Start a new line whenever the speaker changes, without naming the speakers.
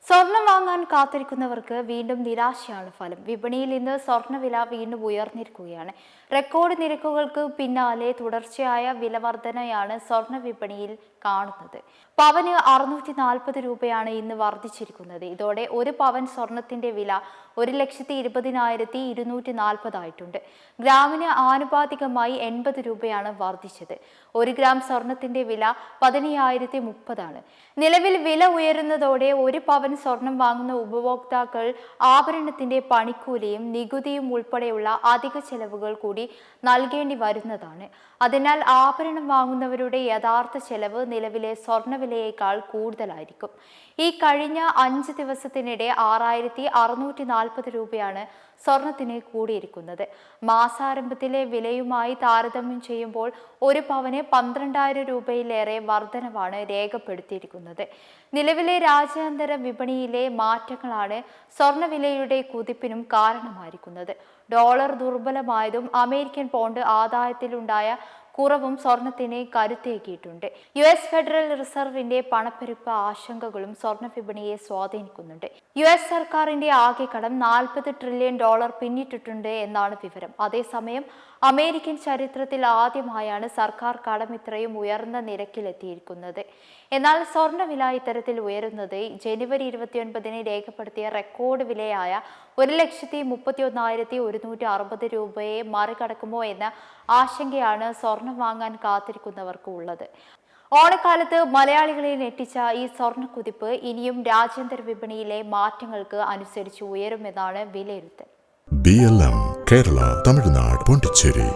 സ്വർണം വാങ്ങാൻ കാത്തിരിക്കുന്നവർക്ക് വീണ്ടും നിരാശയാണ് ഫലം. വിപണിയിൽ ഇന്ന് സ്വർണ്ണവില വീണ്ടും ഉയർന്നിരിക്കുകയാണ്. റെക്കോർഡ് നിരക്കുകൾക്ക് പിന്നാലെ തുടർച്ചയായ വിലവർധനയാണ് സ്വർണ്ണ വിപണിയിൽ കാണുന്നത്. പവന് 640 രൂപയാണ് ഇന്ന് വർദ്ധിച്ചിരിക്കുന്നത്. ഇതോടെ ഒരു പവൻ സ്വർണത്തിന്റെ വില 1,20,240 ആയിട്ടുണ്ട്. ഗ്രാമിന് ആനുപാതികമായി 80 രൂപയാണ് വർദ്ധിച്ചത്. 1 ഗ്രാം സ്വർണത്തിന്റെ വില 15,030 ആണ്. നിലവിൽ വില ഉയരുന്നതോടെ ഒരു പവൻ സ്വർണം വാങ്ങുന്ന ഉപഭോക്താക്കൾ ആഭരണത്തിന്റെ പണിക്കൂലിയും നികുതിയും ഉൾപ്പെടെയുള്ള അധിക ചെലവുകൾ കൂടി നൽകേണ്ടി വരുന്നതാണ്. അതിനാൽ ആഭരണം വാങ്ങുന്നവരുടെ യഥാർത്ഥ ചെലവ് നിലവിലെ സ്വർണ്ണവിലയേക്കാൾ കൂടുതലായിരിക്കും. ഈ കഴിഞ്ഞ 5 ദിവസത്തിനിടെ 6,640 രൂപയാണ് സ്വർണത്തിന് കൂടിയിരിക്കുന്നത്. മാസാരംഭത്തിലെ വിലയുമായി താരതമ്യം ചെയ്യുമ്പോൾ ഒരു പവന് 12,000 രൂപയിലേറെ വർധനവാണ് രേഖപ്പെടുത്തിയിരിക്കുന്നത്. നിലവിലെ രാജ്യാന്തര വിപണിയിലെ മാറ്റങ്ങളാണ് സ്വർണ്ണവിലയുടെ കുതിപ്പിനും കാരണമായിരിക്കുന്നത്. ഡോളർ ദുർബലമായതും അമേരിക്കൻ പൗണ്ട് ആദായത്തിലുണ്ടായ കുറവും സ്വർണത്തിന് കരുത്തേകിയിട്ടുണ്ട്. US ഫെഡറൽ റിസർവിന്റെ പണപ്പെരുപ്പ ആശങ്കകളും സ്വർണ്ണ വിപണിയെ സ്വാധീനിക്കുന്നുണ്ട്. US സർക്കാരിന്റെ ആകെ കടം $40 ട്രില്യൺ പിന്നിട്ടിട്ടുണ്ട് എന്നാണ് വിവരം. അതേസമയം അമേരിക്കൻ ചരിത്രത്തിൽ ആദ്യമായാണ് സർക്കാർ കടം ഇത്രയും ഉയർന്ന നിരക്കിലെത്തിയിരിക്കുന്നത്. എന്നാൽ സ്വർണ്ണവില ഇത്തരത്തിൽ ഉയരുന്നത് ജനുവരി 29 രേഖപ്പെടുത്തിയ റെക്കോർഡ് വിലയായ 1,31,160 രൂപയെ മറികടക്കുമോ എന്ന ആശങ്കയാണ് സ്വർണം വാങ്ങാൻ കാത്തിരിക്കുന്നവർക്ക് ഉള്ളത്. ഓണക്കാലത്ത് മലയാളികളെ ഞെട്ടിച്ച ഈ സ്വർണ്ണക്കുതിപ്പ് ഇനിയും രാജ്യാന്തര വിപണിയിലെ മാറ്റങ്ങൾക്ക് അനുസരിച്ച് ഉയരുമെന്നാണ് വിലയിരുത്തൽ.
BLM കേരള, തമിഴ്നാട്, പോണ്ടിച്ചേരി